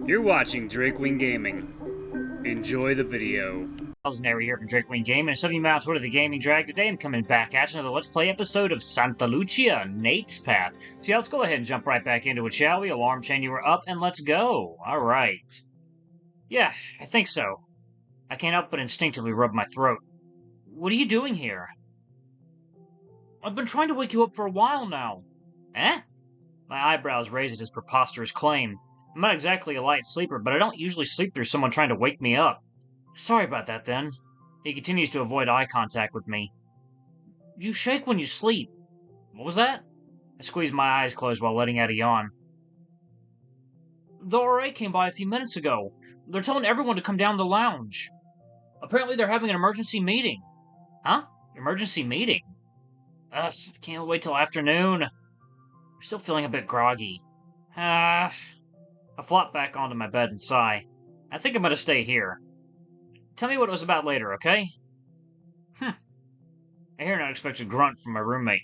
You're watching Drakeling Gaming. Enjoy the video. Nary here from Drakeling Gaming, and 70 miles toward the gaming drag. Today I'm coming back at you another Let's Play episode of Santa Lucia, Nate's Path. So yeah, let's go ahead and jump right back into it, shall we? Alarm chain, you were up, and let's go. Alright. Yeah, I think so. I can't help but instinctively rub my throat. What are you doing here? I've been trying to wake you up for a while now. Eh? My eyebrows raised at his preposterous claim. I'm not exactly a light sleeper, but I don't usually sleep through someone trying to wake me up. Sorry about that, then. He continues to avoid eye contact with me. You shake when you sleep. What was that? I squeezed my eyes closed while letting out a yawn. The RA came by a few minutes ago. They're telling everyone to come down the lounge. Apparently they're having an emergency meeting. Huh? Emergency meeting? Ugh, can't wait till afternoon. I'm still feeling a bit groggy. I flop back onto my bed and sigh. I think I'm gonna stay here. Tell me what it was about later, okay? I hear an unexpected grunt from my roommate.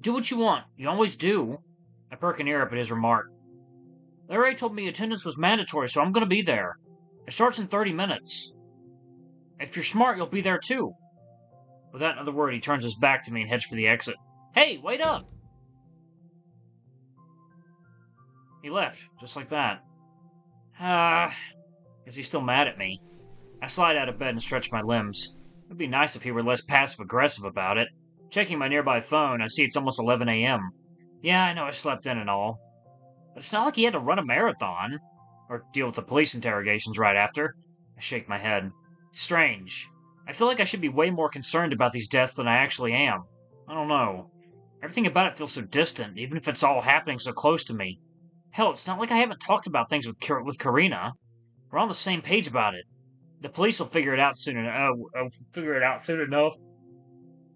Do what you want. You always do. I perk an ear up at his remark. Larry told me attendance was mandatory, so I'm going to be there. It starts in 30 minutes. If you're smart, you'll be there too. Without another word, he turns his back to me and heads for the exit. Hey, wait up! He left, just like that. Is he still mad at me? I slide out of bed and stretch my limbs. It'd be nice if he were less passive-aggressive about it. Checking my nearby phone, I see it's almost 11 a.m. Yeah, I know I slept in and all. But it's not like he had to run a marathon. Or deal with the police interrogations right after. I shake my head. Strange. I feel like I should be way more concerned about these deaths than I actually am. I don't know. Everything about it feels so distant, even if it's all happening so close to me. Hell, it's not like I haven't talked about things with Karina. We're on the same page about it. The police will figure it out soon enough.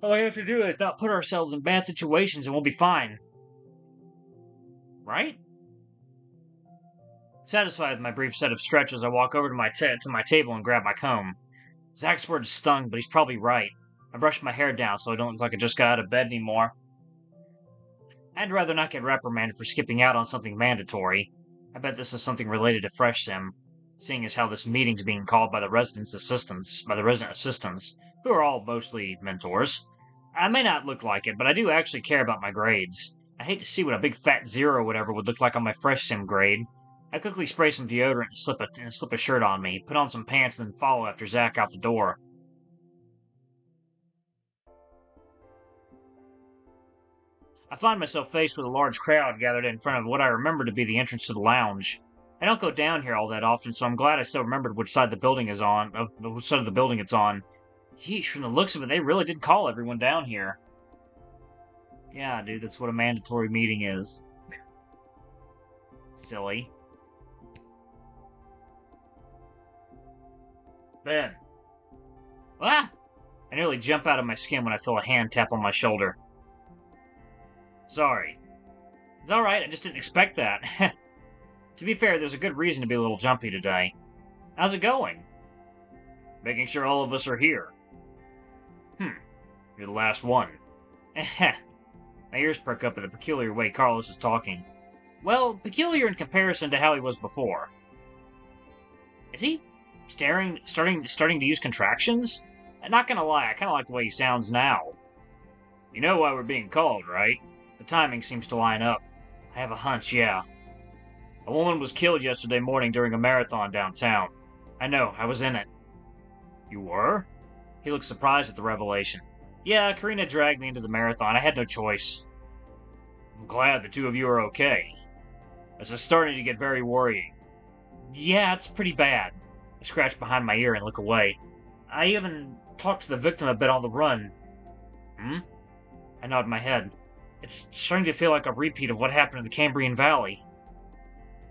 All we have to do is not put ourselves in bad situations and we'll be fine. Right? Satisfied with my brief set of stretches, I walk over to my table and grab my comb. Zach's words stung, but he's probably right. I brush my hair down so I don't look like I just got out of bed anymore. I'd rather not get reprimanded for skipping out on something mandatory. I bet this is something related to Fresh Sim, seeing as how this meeting's being called by the resident assistants, who are all mostly mentors. I may not look like it, but I do actually care about my grades. I hate to see what a big fat 0 or whatever would look like on my Fresh Sim grade. I quickly spray some deodorant and slip a shirt on me, put on some pants, and then follow after Zach out the door. I find myself faced with a large crowd gathered in front of what I remember to be the entrance to the lounge. I don't go down here all that often, so I'm glad I still remembered which side of the building it's on. Yeesh, from the looks of it, they really did call everyone down here. Yeah, dude, that's what a mandatory meeting is. Silly. Ben. Ah! I nearly jump out of my skin when I feel a hand tap on my shoulder. Sorry. It's alright, I just didn't expect that. To be fair, there's a good reason to be a little jumpy today. How's it going? Making sure all of us are here. You're the last one. My ears perk up at the peculiar way Carlos is talking. Well, peculiar in comparison to how he was before. Is he starting to use contractions? I'm not gonna lie, I kinda like the way he sounds now. You know why we're being called, right? The timing seems to line up. I have a hunch, yeah. A woman was killed yesterday morning during a marathon downtown. I know, I was in it. You were? He looks surprised at the revelation. Yeah, Karina dragged me into the marathon. I had no choice. I'm glad the two of you are okay. This is starting to get very worrying. Yeah, it's pretty bad. I scratch behind my ear and look away. I even talked to the victim a bit on the run. I nod my head. It's starting to feel like a repeat of what happened in the Cambrian Valley.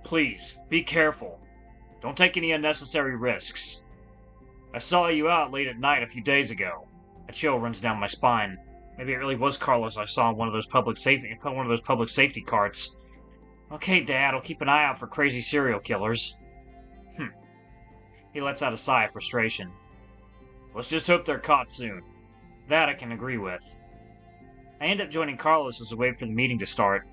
Please, be careful. Don't take any unnecessary risks. I saw you out late at night a few days ago. A chill runs down my spine. Maybe it really was Carlos I saw in one of those public safety carts. Okay, Dad, I'll keep an eye out for crazy serial killers. He lets out a sigh of frustration. Let's just hope they're caught soon. That I can agree with. I end up joining Carlos as we wait for the meeting to start.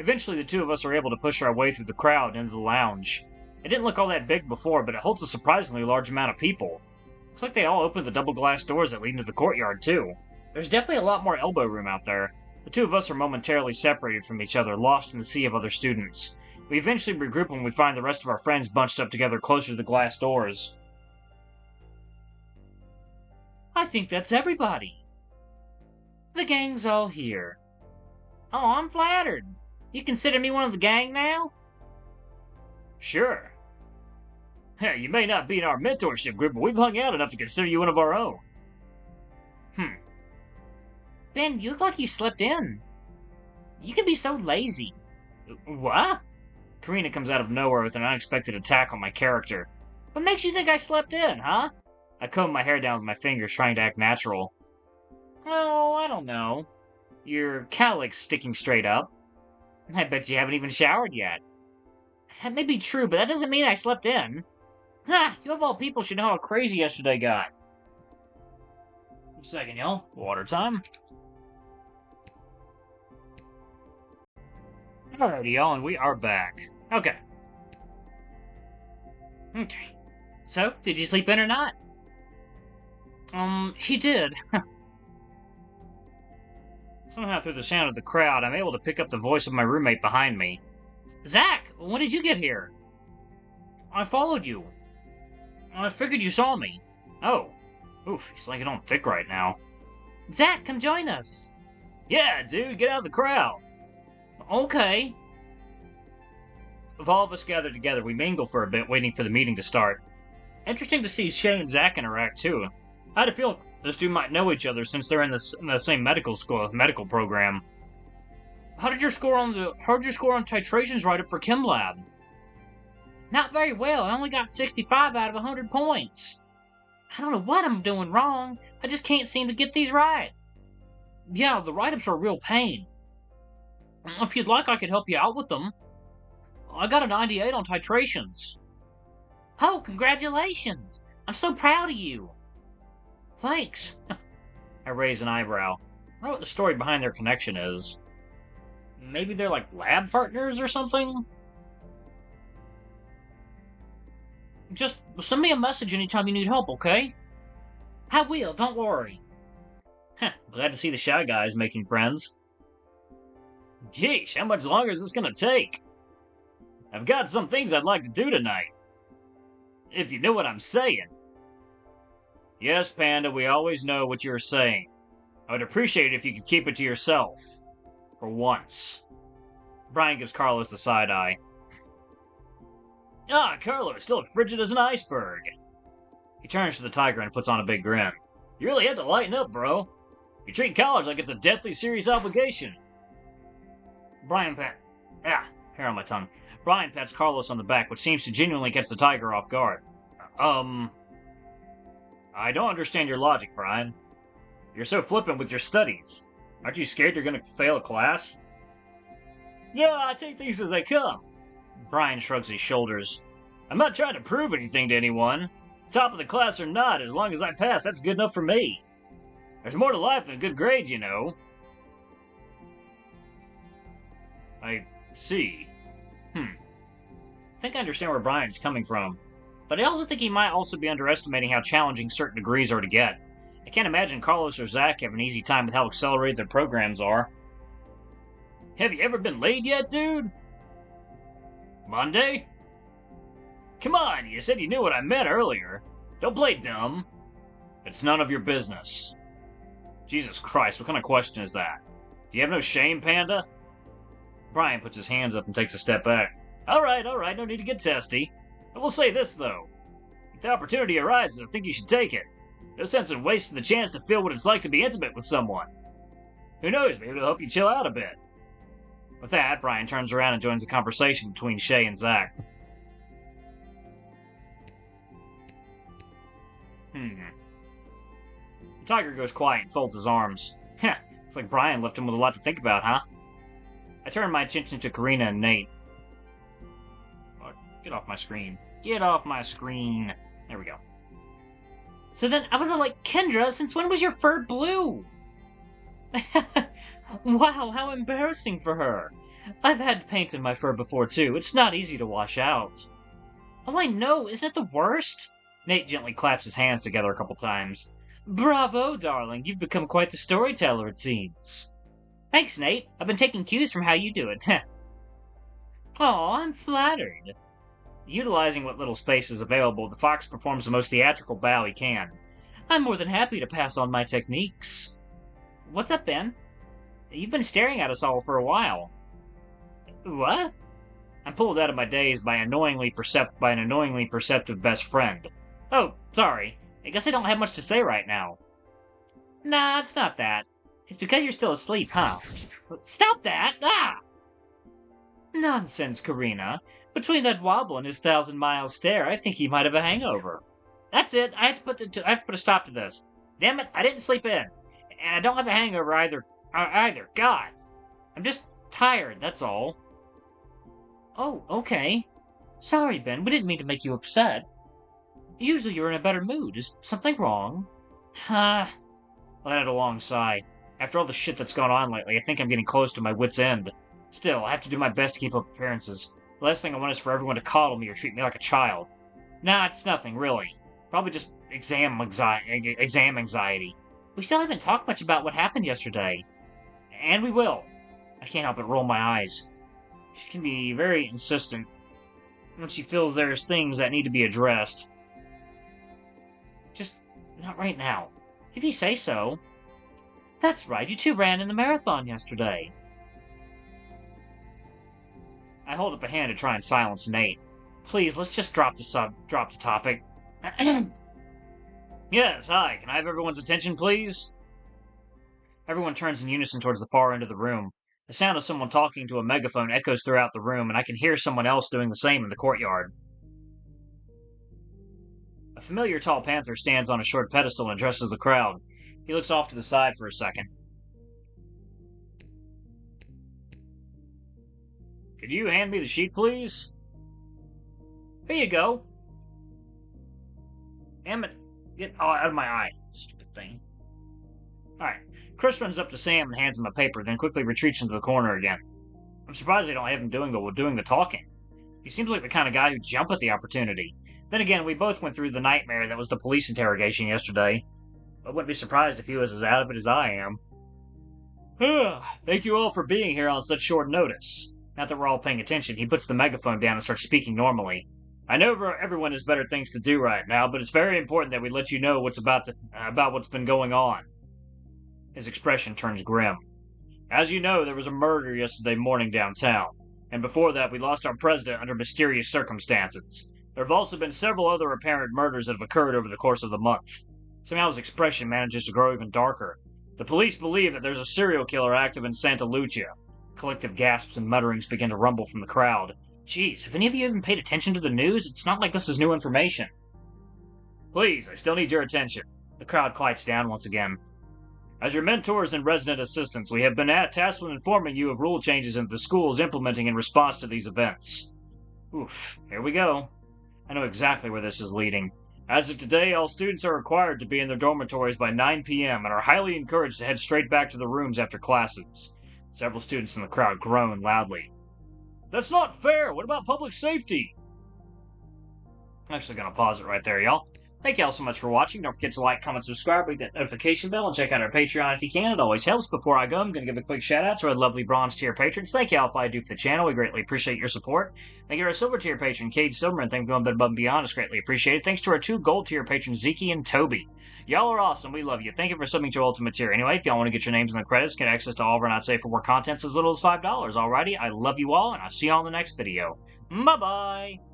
Eventually, the two of us are able to push our way through the crowd into the lounge. It didn't look all that big before, but it holds a surprisingly large amount of people. Looks like they all opened the double glass doors that lead into the courtyard, too. There's definitely a lot more elbow room out there. The two of us are momentarily separated from each other, lost in the sea of other students. We eventually regroup when we find the rest of our friends bunched up together closer to the glass doors. I think that's everybody. The gang's all here. Oh, I'm flattered. You consider me one of the gang now? Sure. You may not be in our mentorship group, but we've hung out enough to consider you one of our own. Ben, you look like you slept in. You can be so lazy. What? Karina comes out of nowhere with an unexpected attack on my character. What makes you think I slept in, huh? I comb my hair down with my fingers, trying to act natural. Oh, I don't know. Your cowlick's sticking straight up. I bet you haven't even showered yet. That may be true, but that doesn't mean I slept in. Ha! You of all people should know how crazy yesterday got. One second, y'all. Water time. Alrighty, y'all, and we are back. Okay. So, did you sleep in or not? He did. Somehow through the sound of the crowd, I'm able to pick up the voice of my roommate behind me. Zach, when did you get here? I followed you. I figured you saw me. Oh. Oof, he's laying it on thick right now. Zach, come join us. Yeah, dude, get out of the crowd. Okay. With all of us gathered together, we mingle for a bit, waiting for the meeting to start. Interesting to see Shay and Zach interact, too. I had a feeling those two might know each other since they're in the same medical program. How did your score on titrations write up for Chem Lab? Not very well. I only got 65 out of 100 points. I don't know what I'm doing wrong. I just can't seem to get these right. Yeah, the write-ups are a real pain. If you'd like, I could help you out with them. I got a 98 on titrations. Oh, congratulations! I'm so proud of you. Thanks. I raise an eyebrow. I don't know what the story behind their connection is. Maybe they're like lab partners or something? Just send me a message anytime you need help, okay? I will, don't worry. Glad to see the Shy Guys making friends. Geesh, how much longer is this gonna take? I've got some things I'd like to do tonight. If you know what I'm saying. Yes, Panda, we always know what you're saying. I would appreciate it if you could keep it to yourself. For once. Bryan gives Carlos the side eye. Ah, Carlos, still frigid as an iceberg. He turns to the tiger and puts on a big grin. You really had to lighten up, bro. You treat college like it's a deathly serious obligation. Hair on my tongue. Bryan pats Carlos on the back, which seems to genuinely catch the tiger off guard. I don't understand your logic, Bryan. You're so flippant with your studies. Aren't you scared you're gonna fail a class? Yeah, I take things as they come. Bryan shrugs his shoulders. I'm not trying to prove anything to anyone. Top of the class or not, as long as I pass, that's good enough for me. There's more to life than good grades, you know. I see. I think I understand where Bryan's coming from. But I also think he might also be underestimating how challenging certain degrees are to get. I can't imagine Carlos or Zach have an easy time with how accelerated their programs are. Have you ever been laid yet, dude? Monday? Come on, you said you knew what I meant earlier. Don't play dumb. It's none of your business. Jesus Christ, what kind of question is that? Do you have no shame, Panda? Bryan puts his hands up and takes a step back. Alright, no need to get testy. I will say this, though. If the opportunity arises, I think you should take it. No sense in wasting the chance to feel what it's like to be intimate with someone. Who knows, maybe it'll help you chill out a bit. With that, Bryan turns around and joins the conversation between Shay and Zach. The tiger goes quiet and folds his arms. It's like Bryan left him with a lot to think about, huh? I turn my attention to Karina and Nate. Oh, get off my screen. Get off my screen. There we go. So then, I wasn't like, Kendra, since when was your fur blue? Wow, how embarrassing for her. I've had paint in my fur before, too. It's not easy to wash out. Oh, I know. Isn't it the worst? Nate gently claps his hands together a couple times. Bravo, darling. You've become quite the storyteller, it seems. Thanks, Nate. I've been taking cues from how you do it. Aw, I'm flattered. Utilizing what little space is available, the fox performs the most theatrical bow he can. I'm more than happy to pass on my techniques. What's up, Ben? You've been staring at us all for a while. What? I'm pulled out of my daze by an annoyingly perceptive best friend. Oh, sorry. I guess I don't have much to say right now. Nah, it's not that. It's because you're still asleep, huh? Stop that! Ah! Nonsense, Karina. Between that wobble and his 1,000-mile stare, I think he might have a hangover. That's it. I have to put a stop to this. Damn it! I didn't sleep in, and I don't have a hangover either. God, I'm just tired. That's all. Oh, okay. Sorry, Ben. We didn't mean to make you upset. Usually you're in a better mood. Is something wrong? I let out a long sigh. After all the shit that's gone on lately, I think I'm getting close to my wit's end. Still, I have to do my best to keep up appearances. The last thing I want is for everyone to coddle me or treat me like a child. Nah, it's nothing, really. Probably just exam anxiety. We still haven't talked much about what happened yesterday. And we will. I can't help but roll my eyes. She can be very insistent when she feels there's things that need to be addressed. Just not right now. If you say so. That's right, you two ran in the marathon yesterday. I hold up a hand to try and silence Nate. Please, let's just drop the topic. Yes, hi, can I have everyone's attention, please? Everyone turns in unison towards the far end of the room. The sound of someone talking to a megaphone echoes throughout the room, and I can hear someone else doing the same in the courtyard. A familiar tall panther stands on a short pedestal and addresses the crowd. He looks off to the side for a second. Could you hand me the sheet, please? Here you go. Damn it. Get out of my eye, stupid thing. Alright. Chris runs up to Sam and hands him a paper, then quickly retreats into the corner again. I'm surprised they don't have him doing the talking. He seems like the kind of guy who'd jump at the opportunity. Then again, we both went through the nightmare that was the police interrogation yesterday. I wouldn't be surprised if he was as out of it as I am. Thank you all for being here on such short notice. Not that we're all paying attention, he puts the megaphone down and starts speaking normally. I know everyone has better things to do right now, but it's very important that we let you know about what's been going on. His expression turns grim. As you know, there was a murder yesterday morning downtown, and before that we lost our president under mysterious circumstances. There have also been several other apparent murders that have occurred over the course of the month. Somehow his expression manages to grow even darker. The police believe that there's a serial killer active in Santa Lucia. Collective gasps and mutterings begin to rumble from the crowd. Geez, have any of you even paid attention to the news? It's not like this is new information. Please, I still need your attention. The crowd quiets down once again. As your mentors and resident assistants, we have been tasked with informing you of rule changes that the school is implementing in response to these events. Oof, here we go. I know exactly where this is leading. As of today, all students are required to be in their dormitories by 9 p.m. and are highly encouraged to head straight back to their rooms after classes. Several students in the crowd groan loudly. That's not fair! What about public safety? I'm actually going to pause it right there, y'all. Thank y'all so much for watching. Don't forget to like, comment, subscribe, ring that notification bell, and check out our Patreon if you can. It always helps. Before I go, I'm going to give a quick shout out to our lovely bronze tier patrons. Thank y'all for all you do for the channel. We greatly appreciate your support. Thank you to our silver tier patron, Cade Silverman. Thank you for going above and beyond. It's greatly appreciated. Thanks to our 2 gold tier patrons, Zeke and Toby. Y'all are awesome. We love you. Thank you for subbing to Ultimate Tier. Anyway, if y'all want to get your names in the credits, get access to all of our not safe for work contents as little as $5. Alrighty, I love you all, and I'll see y'all in the next video. Bye-bye!